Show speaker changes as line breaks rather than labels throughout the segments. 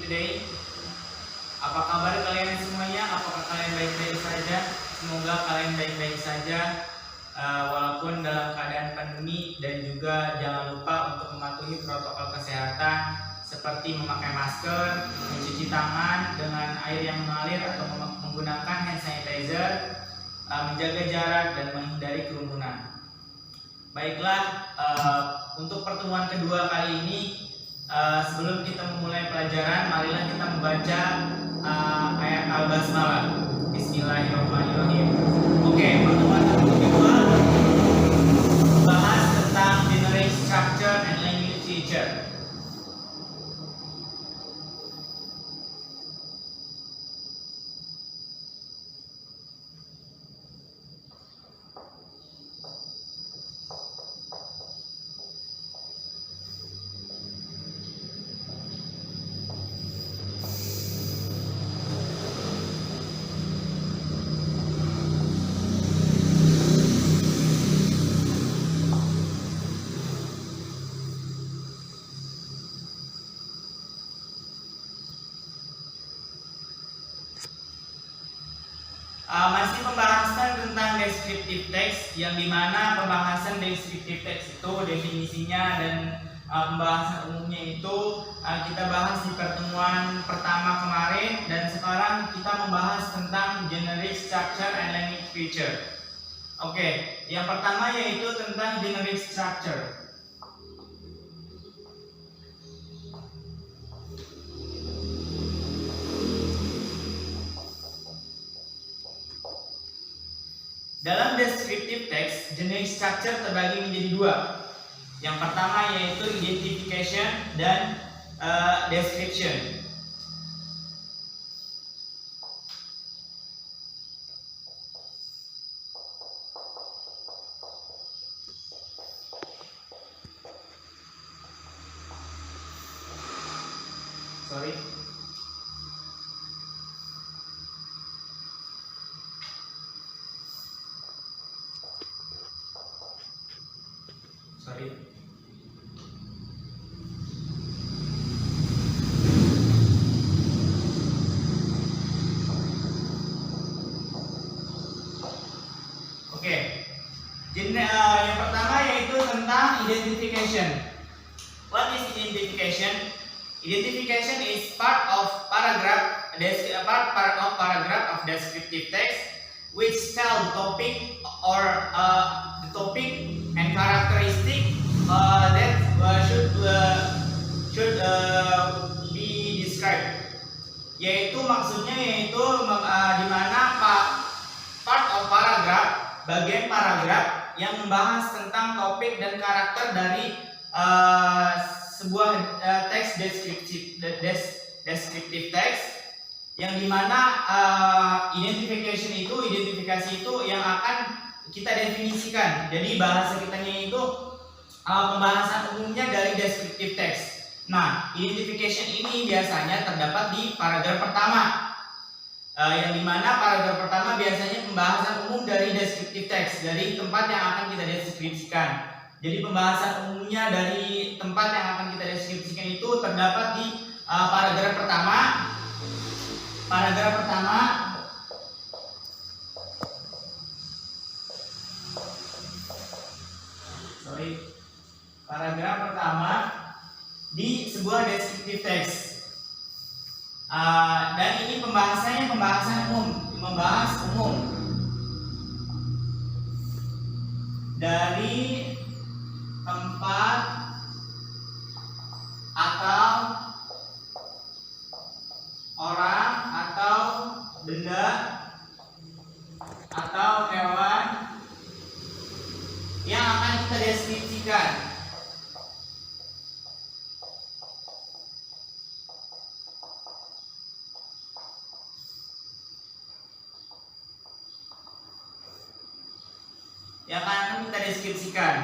today? Apa kabar kalian semuanya? Apakah kalian baik-baik saja? Semoga kalian baik-baik saja walaupun dalam keadaan pandemi, dan juga jangan lupa untuk mematuhi protokol kesehatan seperti memakai masker, mencuci tangan dengan air yang mengalir atau menggunakan hand sanitizer, menjaga jarak dan menghindari kerumunan. Baiklah, untuk pertemuan kedua kali ini, sebelum kita memulai pelajaran, marilah kita membaca ayat Al-Basmalah. Bismillahirrahmanirrahim. Oke, pertemuan kedua membahas tentang generic structure and language feature. Masih pembahasan tentang descriptive text, yang dimana pembahasan descriptive text itu definisinya dan pembahasan umumnya itu kita bahas di pertemuan pertama kemarin, dan sekarang kita membahas tentang generic structure and language feature. Oke, yang pertama yaitu tentang generic structure. Dalam descriptive text, generic structure terbagi menjadi dua. Yang pertama yaitu identification dan description. Sorry. Oke. Yang pertama yaitu tentang identification. What is identification? Identification is part of paragraph of descriptive text which tell the topic or the topic and characteristic that should be described. Yaitu maksudnya yaitu di mana part of paragraph, bagian paragraf yang membahas tentang topik dan karakter dari sebuah teks descriptive text, yang dimana identifikasi itu yang akan kita definisikan. Jadi bahasa kitanya itu pembahasan umumnya dari descriptive text. Nah, identification ini biasanya terdapat di paragraf pertama, yang dimana paragraf pertama biasanya pembahasan umum dari descriptive text, dari tempat yang akan kita deskripsikan. Jadi pembahasan umumnya dari tempat yang akan kita deskripsikan itu terdapat di paragraf pertama. Paragraf pertama di sebuah descriptive text. Dan ini pembahasannya pembahasan umum, membahas umum dari tempat atau orang atau benda atau hewan yang akan kita deskripsikan. Yang akan kita deskripsikan.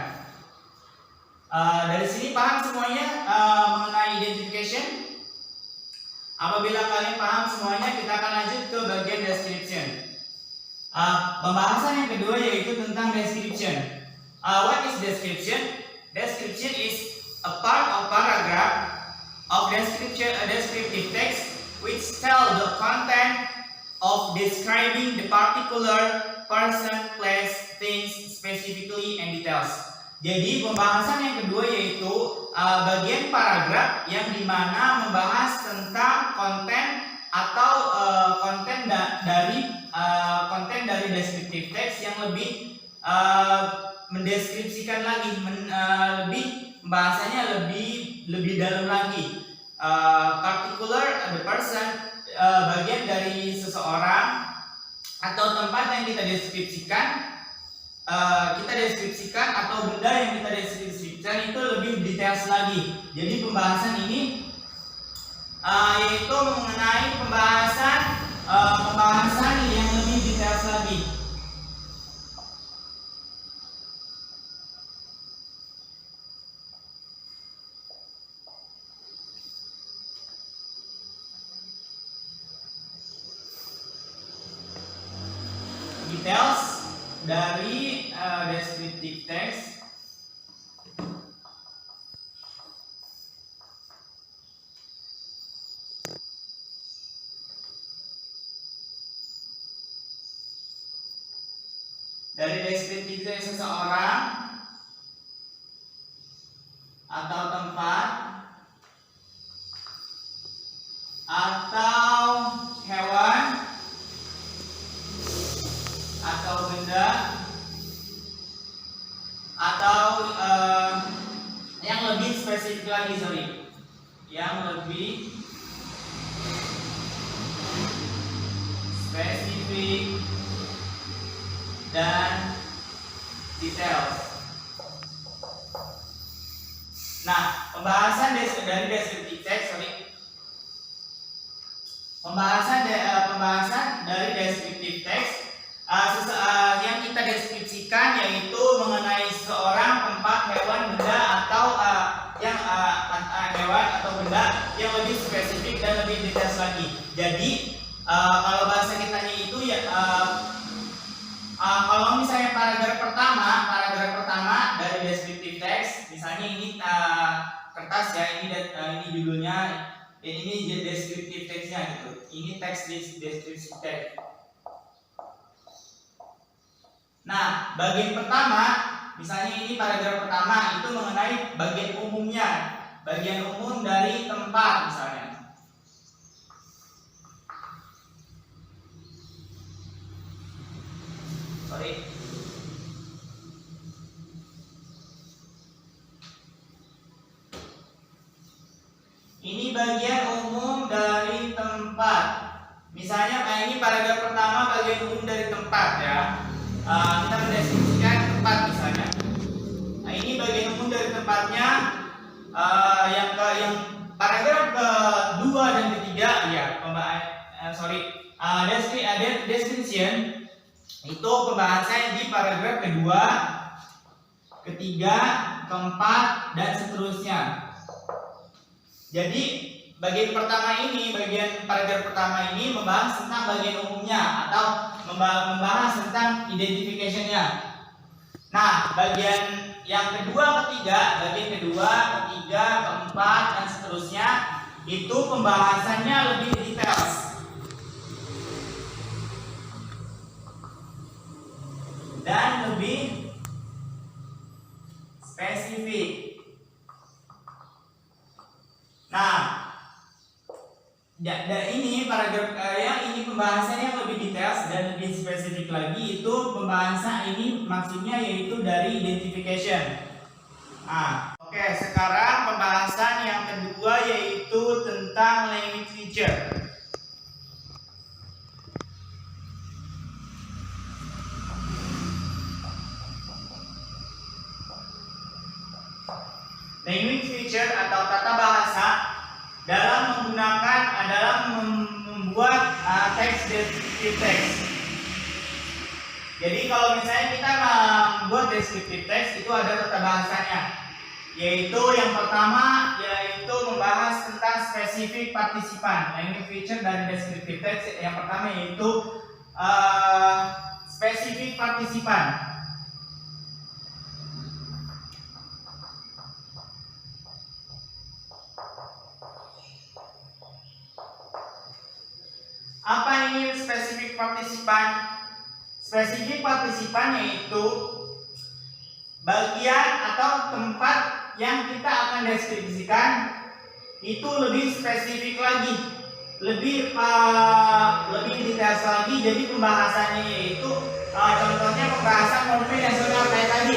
Dari sini paham semuanya mengenai identification? Apabila kalian paham semuanya, kita akan lanjut ke bagian description. Pembahasan yang kedua yaitu tentang description. What is description? Description is a part of paragraph of descriptive text which tell the content of describing the particular person, place, things specifically and details. Jadi pembahasan yang kedua yaitu bagian paragraf yang dimana membahas tentang konten atau konten dari descriptive text yang lebih mendeskripsikan lagi, bahasanya lebih dalam lagi. Particular the person, bagian dari seseorang atau tempat yang kita deskripsikan, atau benda yang kita deskripsikan itu lebih detail lagi. Jadi pembahasan ini yaitu mengenai pembahasan yang lebih detail lagi. Details dari descriptive text seseorang atau tempat atau hewan atau benda atau yang lebih spesifik lagi, yang lebih spesifik dan detail. Nah, pembahasan dari descriptive text, pembahasan dari descriptive text yang kita deskripsikan yaitu mengenai seseorang, tempat, hewan, benda atau hewan atau benda yang lebih spesifik dan lebih detail lagi. Jadi kalau bahasa kitanya itu ya kalau misalnya paragraf pertama dari descriptive text, misalnya ini kertas ya, ini judulnya, dan ini descriptive textnya gitu. Ini teks descriptive text. Nah, bagian pertama, misalnya ini paragraf pertama itu mengenai bagian umumnya, bagian umum dari tempat misalnya. Ini bagian umum dari tempat. Misalnya ini paragraf pertama, bagian umum dari tempat ya. Kita mendeskripsikan tempat misalnya. Nah, ini bagian umum dari tempatnya. Yang paragraf kedua dan ketiga ya, description itu pembahasan di paragraf kedua, ketiga, keempat dan seterusnya. Jadi bagian paragraf pertama ini membahas tentang bagian umumnya atau membahas tentang identification-nya. Nah, bagian yang kedua, ketiga, keempat dan seterusnya itu pembahasannya lebih detail dan lebih spesifik. Nah, ini paragraf ini pembahasannya yang lebih detail dan lebih spesifik lagi. Itu pembahasan ini maksudnya yaitu dari identification. Nah, oke, sekarang pembahasan yang kedua yaitu tentang language feature. Language feature atau tata bahasa dalam membuat teks descriptive text. Jadi kalau misalnya kita membuat descriptive text itu ada tata bahasanya, yaitu yang pertama yaitu membahas tentang spesifik partisipan. Language feature dari descriptive text yang pertama yaitu spesifik partisipan. Spesifik partisipan yaitu bagian atau tempat yang kita akan deskripsikan itu lebih spesifik lagi, lebih detail lagi. Jadi pembahasannya yaitu contohnya pembahasan monumen nasional kayak tadi.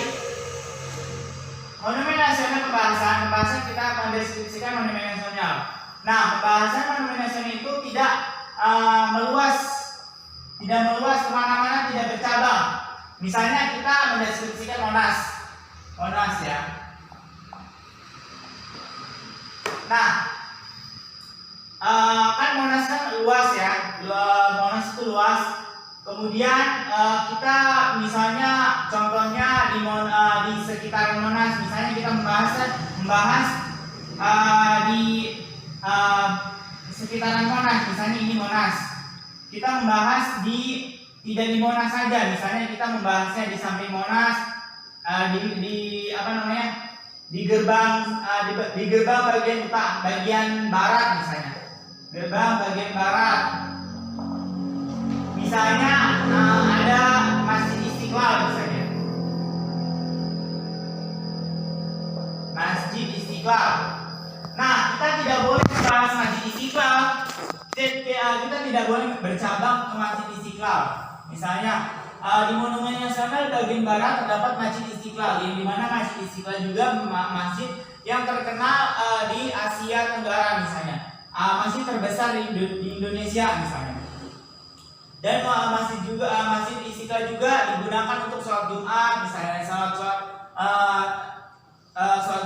Monumen nasional pembahasan kita akan deskripsikan monumen nasional. Nah, pembahasan monumen nasional itu tidak meluas kemana-mana, tidak bercabang. Misalnya kita mendeskripsikan Monas ya. Nah, kan Monas kan luas ya, Monas itu luas. Kemudian kita misalnya contohnya di sekitaran Monas, misalnya kita membahas di sekitaran Monas, misalnya ini Monas. Kita membahas tidak di Monas saja, misalnya kita membahasnya di samping Monas, di gerbang bagian barat misalnya, gerbang bagian barat. Misalnya ada Masjid Istiqlal misalnya, Masjid Istiqlal. Nah, kita tidak boleh membahas Masjid Istiqlal. Kita tidak boleh bercabang ke Masjid Istiqlal. Misalnya di Monumen Nasional bagian barat terdapat Masjid Istiqlal, di mana Masjid Istiqlal juga masjid yang terkenal di Asia Tenggara misalnya, masjid terbesar di Indonesia misalnya. Dan Masjid Istiqlal juga digunakan untuk sholat Jumat, misalnya sholat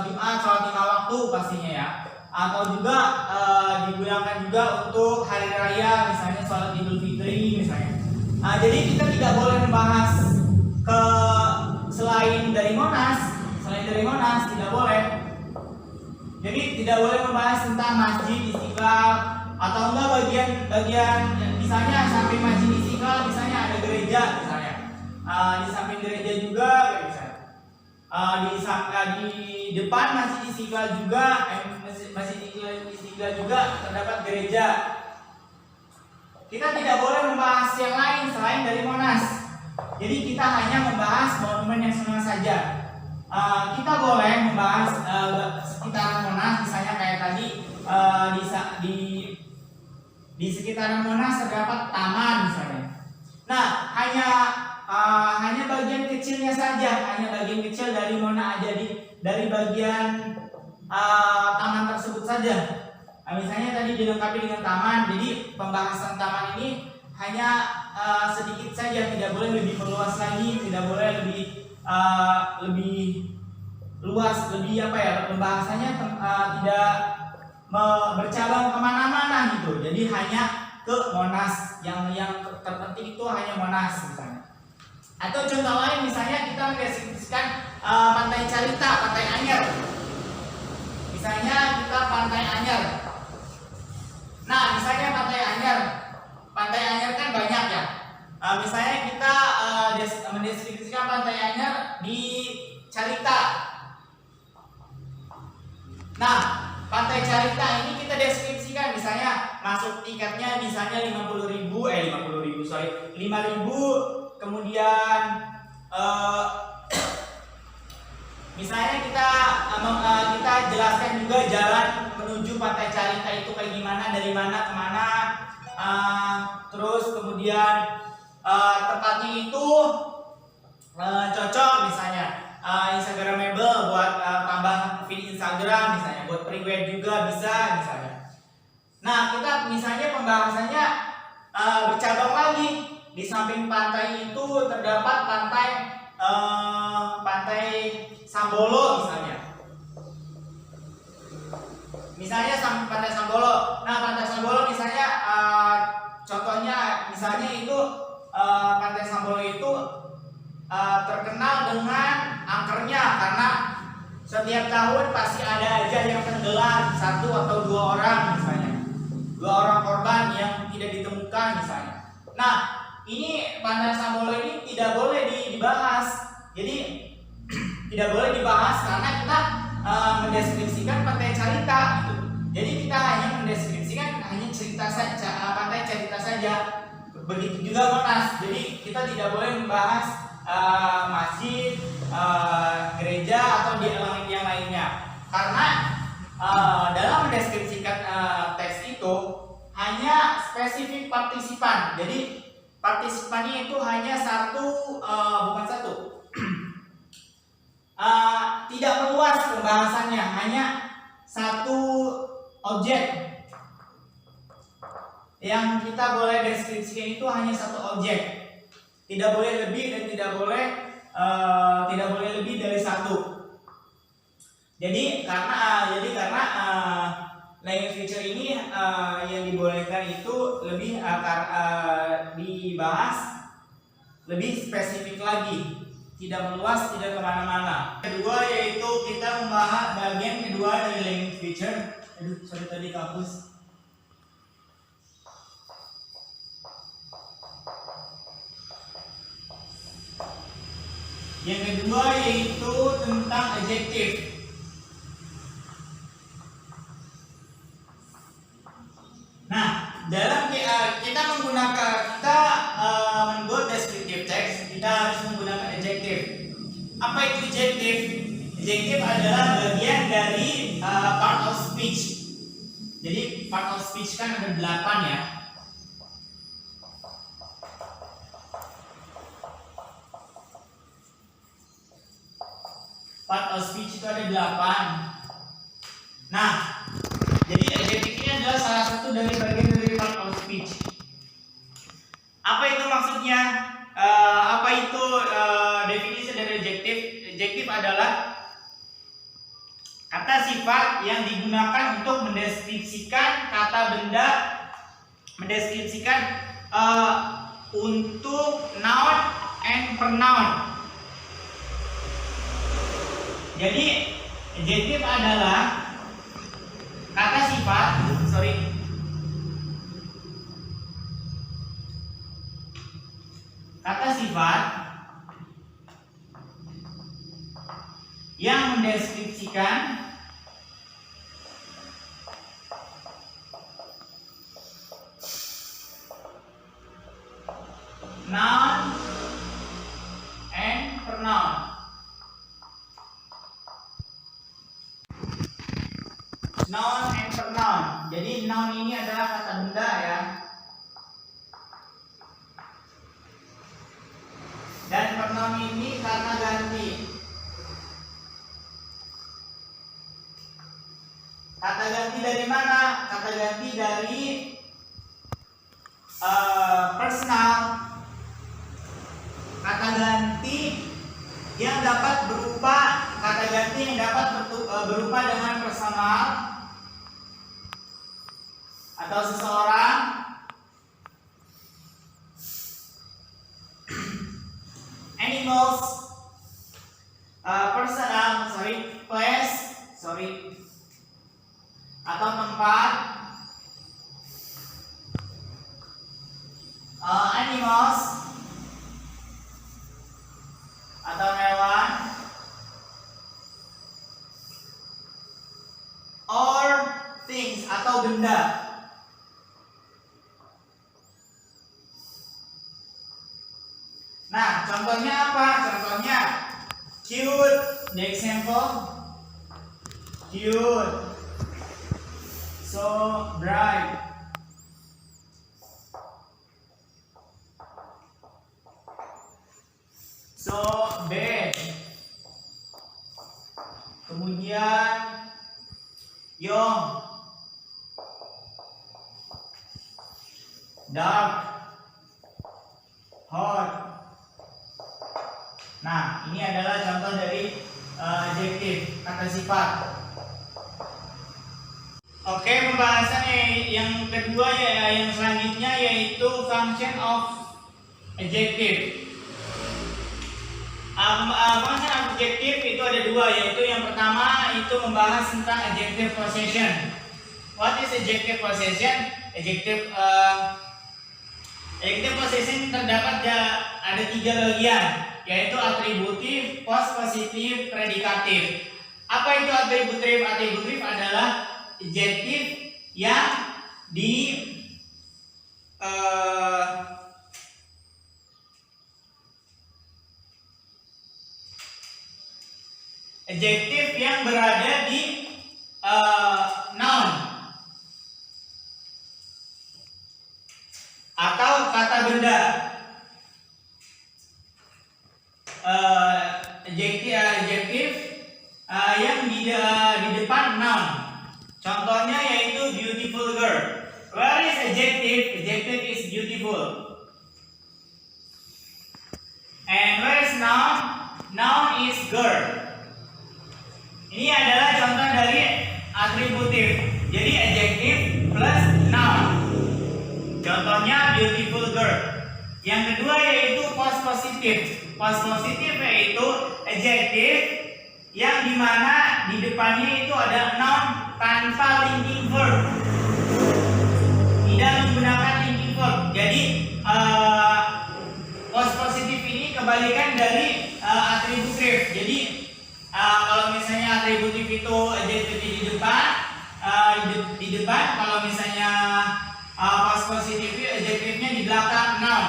Jumat, sholat 5 waktu pastinya ya. Atau juga digunakan juga untuk hari raya, misalnya sholat Idul Fitri misalnya. Jadi kita tidak boleh membahas selain dari Monas tidak boleh. Jadi tidak boleh membahas tentang Masjid Istiqlal, atau enggak bagian misalnya samping Masjid Istiqlal misalnya ada gereja misalnya, di samping gereja juga misalnya, di depan Masjid Istiqlal juga terdapat gereja. Kita tidak boleh membahas yang lain selain dari Monas. Jadi kita hanya membahas monumen nasional saja. Kita boleh membahas sekitaran Monas, misalnya kayak tadi di sekitaran Monas terdapat taman misalnya. Nah, hanya bagian kecilnya saja, hanya bagian kecil dari Monas aja, dari bagian taman tersebut saja. Misalnya tadi dilengkapi dengan taman, jadi pembahasan taman ini hanya sedikit saja, tidak boleh lebih meluas lagi, tidak boleh lebih luas, pembahasannya tidak bercabang kemana-mana gitu. Jadi hanya ke Monas, yang terpenting itu hanya Monas misalnya. Atau contoh lain misalnya kita mendeskripsikan Pantai Carita, Pantai Anyer. Misalnya kita Pantai Anyer. Nah, misalnya Pantai Anyer kan banyak ya. Misalnya kita mendeskripsikan Pantai Anyer di Carita. Nah, Pantai Carita ini kita deskripsikan, misalnya masuk tiketnya misalnya 5.000, kemudian misalnya kita jelaskan juga jalan menuju Pantai Carita itu kayak gimana, dari mana ke mana, terus kemudian tempatnya itu cocok misalnya Instagramable buat tambah feed Instagram misalnya, buat private juga bisa misalnya. Nah, kita misalnya pembahasannya bercabang lagi. Di samping pantai itu terdapat pantai Sambolo misalnya. Pantai Sambolo. Nah, Pantai Sambolo misalnya contohnya misalnya itu Pantai Sambolo itu terkenal dengan angkernya, karena setiap tahun pasti ada aja yang tenggelam, 1 atau 2 orang misalnya, 2 orang korban yang tidak ditemukan misalnya. Nah, ini Pantai Sambolo ini tidak boleh dibahas. Jadi tidak boleh dibahas karena kita mendeskripsikan Pantai Carita gitu. Jadi kita hanya mendeskripsikan hanya cerita saja, Pantai Carita saja. begitu juga monas. Jadi kita tidak boleh membahas masjid, gereja atau yang lainnya, karena dalam mendeskripsikan teks itu hanya spesifik partisipan. Jadi partisipannya itu hanya bukan satu. Tidak meluas pembahasannya, hanya satu objek. Yang kita boleh deskripsikan itu hanya satu objek, tidak boleh lebih dan tidak boleh lebih dari satu. Jadi karena language feature ini yang dibolehkan itu lebih dibahas lebih spesifik lagi, tidak meluas, tidak kemana-mana. Kedua yaitu kita membahas bagian kedua dari language feature. Sorry tadi kampus. Yang kedua yaitu tentang adjektif. Nah, dalam kita membuat descriptive text, kita harus menggunakan adjektif. Apa itu adjektif? Adjektif adalah bagian dari part of speech. Jadi part of speech kan ada 8 ya. Part of speech itu ada 8. Nah, jadi adjektif ini adalah salah satu dari bagian dari part of speech. Apa itu maksudnya? Apa itu definisi dari adjektif? Adjektif adalah kata sifat yang digunakan untuk mendeskripsikan kata benda, mendeskripsikan untuk noun and pronoun. Jadi adjektif adalah kata sifat, kata sifat yang mendeskripsikan noun and pronoun. Noun and pronoun. Jadi noun ini adalah kata benda ya. Dan pronoun ini kata ganti. Kata ganti dari mana? Kata ganti dari personal. Kata ganti yang dapat berupa dengan personal atau seseorang, animals, place, atau tempat, animals atau hewan, or things atau benda. Nah, contohnya apa? Contohnya cute, the example cute, so bright, so bad. Kemudian young, dark, hot. Nah, ini adalah contoh dari adjektif, kata sifat. Oke, pembahasan yang kedua yang selanjutnya yaitu function of adjective. Function of adjective itu ada dua, yaitu yang pertama itu membahas tentang adjective possession. What is adjective possession? Adjective possession terdapat ada 3 bagian, yaitu atributif, postpositif, predikatif. Apa itu atributif? Atributif adalah adjektif yang adjektif yang berada di noun atau kata benda. Adjektif yang di depan noun. Contohnya yaitu beautiful girl. Where is adjective? Adjective is beautiful. And where is noun? Noun is girl. Ini adalah contoh dari atributif. Jadi adjektif plus noun. Contohnya beautiful girl. Yang kedua yaitu post positif. Post positif yaitu adjektif yang dimana di depannya itu ada noun tanpa linking verb. Tidak menggunakan linking verb. Jadi post positif ini kebalikan dari atributif. Jadi kalau misalnya atributif itu adjektifnya di depan, kalau misalnya post positif itu adjektifnya di belakang noun.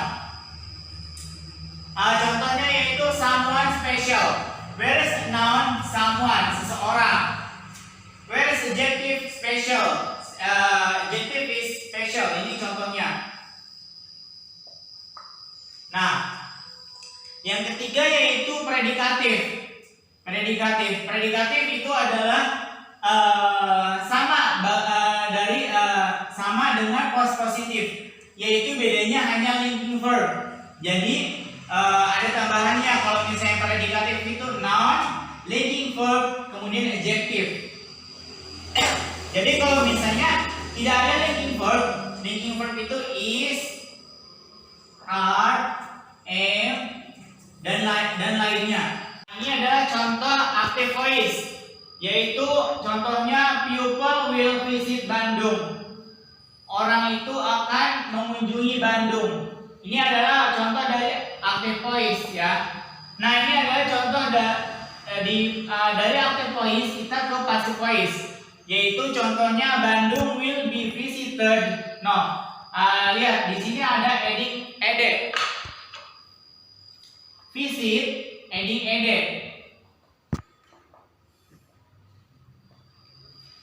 Contohnya yaitu someone special. Where is noun? Someone, seseorang. Where is adjective? Special. Adjective is special. Ini contohnya. Nah, yang ketiga yaitu predikatif. Predikatif itu adalah sama dengan post positif, yaitu bedanya hanya linking verb. Jadi ada tambahannya. Kalau misalnya predikatif itu noun, linking verb, kemudian adjective. Jadi kalau misalnya tidak ada linking verb itu is, are, am, dan lainnya. Ini adalah contoh active voice, yaitu contohnya pupil will visit Bandung. Orang itu akan mengunjungi Bandung. Ini adalah contoh dari active voice ya. Nah, ini adalah contoh dari active voice kita ke passive voice, yaitu contohnya Bandung will be visited. No, lihat di sini ada ed. Visit, ed.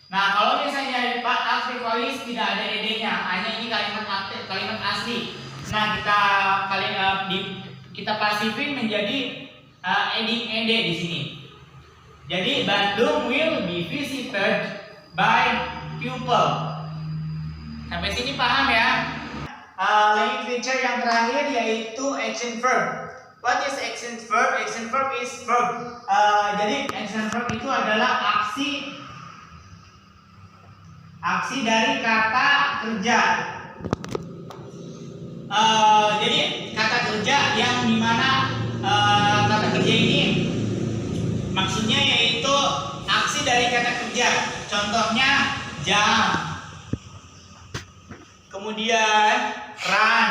Nah, kalau misalnya active voice tidak ada ed-nya, hanya ini kalimat aktif, kalimat asli. Nah, kita pasifin menjadi ed di sini. Jadi Bandung will be visited by pupil. Sampai sini paham ya? Language feature yang terakhir yaitu action verb. What is action verb? Action verb is verb. Jadi action verb itu adalah aksi dari kata kerja. Jadi kata kerja yang dimana kata kerja ini maksudnya yaitu aksi dari kata kerja. Contohnya jam, kemudian run,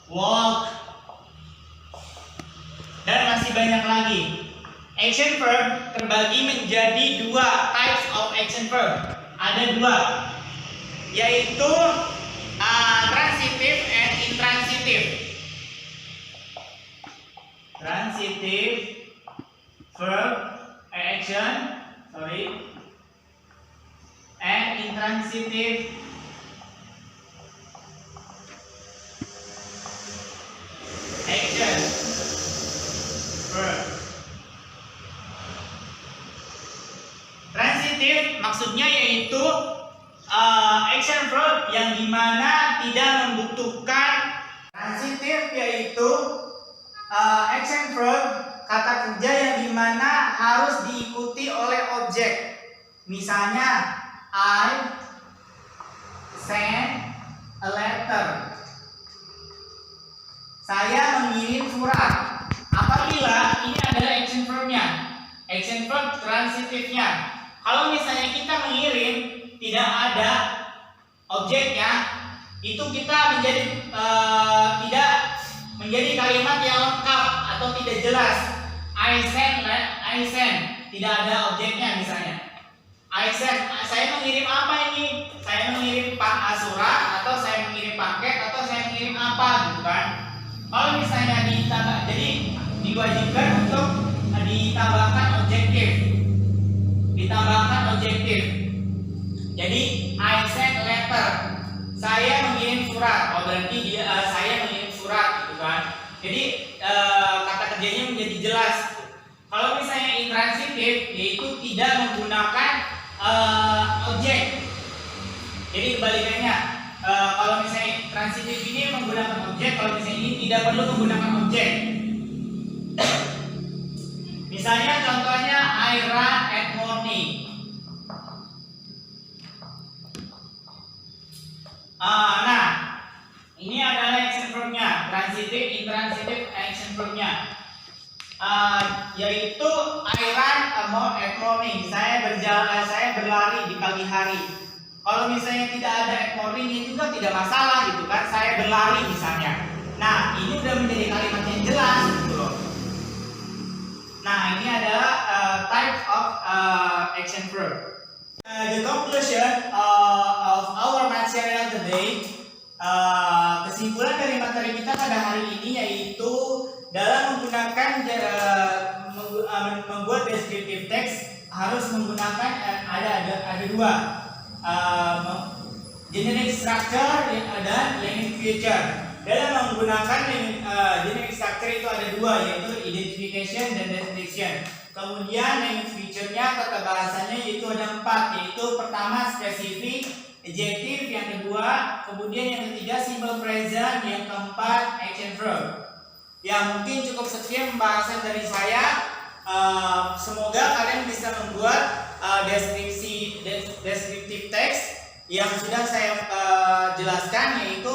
walk, dan masih banyak lagi. Action verb terbagi menjadi dua types of action verb. Ada dua, yaitu transitive and intransitive. Transitive verb action, and intransitive action verb. Transitive maksudnya yaitu action verb yang dimana tidak membutuhkan. Transitive yaitu action verb kata kerja yang dimana harus diikuti oleh objek. Misalnya I send a letter. Saya mengirim surat. Apabila ini adalah action verbnya, action verb transitifnya. Kalau misalnya kita mengirim tidak ada objeknya, itu kita tidak menjadi kalimat yang lengkap atau tidak jelas. I send tidak ada objeknya misalnya. I send, saya mengirim apa ini? Saya mengirim surat, atau saya mengirim paket, atau saya mengirim apa gitu kan? Kalau misalnya ditambah, jadi diwajibkan untuk ditambahkan objektif. Jadi I sent a letter. Saya mengirim surat. Oh, berarti saya mengirim surat gitu kan. Jadi kata kerjanya menjadi jelas. Kalau misalnya intransitif, yaitu tidak menggunakan objek. Jadi kebalikannya, kalau misalnya transitif ini menggunakan objek, kalau misalnya ini tidak perlu menggunakan objek. Misalnya contohnya I run at morning. Nah, ini adalah action verbnya, transitif, intransitif action verbnya. Yaitu I run at morning. Saya berlari di pagi hari. Kalau misalnya tidak ada at morning ini juga tidak masalah gitu kan. Saya berlari misalnya. Nah, ini udah menjadi kalimat yang jelas gitu loh. Nah, ini adalah type of action verb. The conclusion of our material today, kesimpulan dari materi kita pada hari ini yaitu dalam menggunakan membuat descriptive text harus menggunakan ada dua, generic structure dan language feature. Dalam menggunakan generic structure itu ada dua, yaitu identification dan description. Kemudian language feature-nya tata bahasanya yaitu ada 4, yaitu pertama spesifik, adjective, yang kedua, kemudian yang ketiga simple present, yang keempat action verb. Ya, mungkin cukup sekian pembahasan dari saya. Semoga kalian bisa membuat descriptive text yang sudah saya jelaskan, yaitu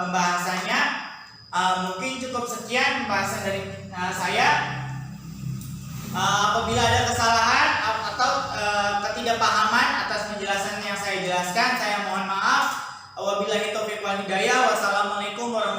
pembahasannya. Mungkin cukup sekian pembahasan dari saya. Apabila ada kesalahan atau ketidakpahaman atas penjelasan yang saya jelaskan, saya mohon maaf. Wabillahi taufiq wal hidayah. Wassalamualaikum warahmatullahi wabarakatuh.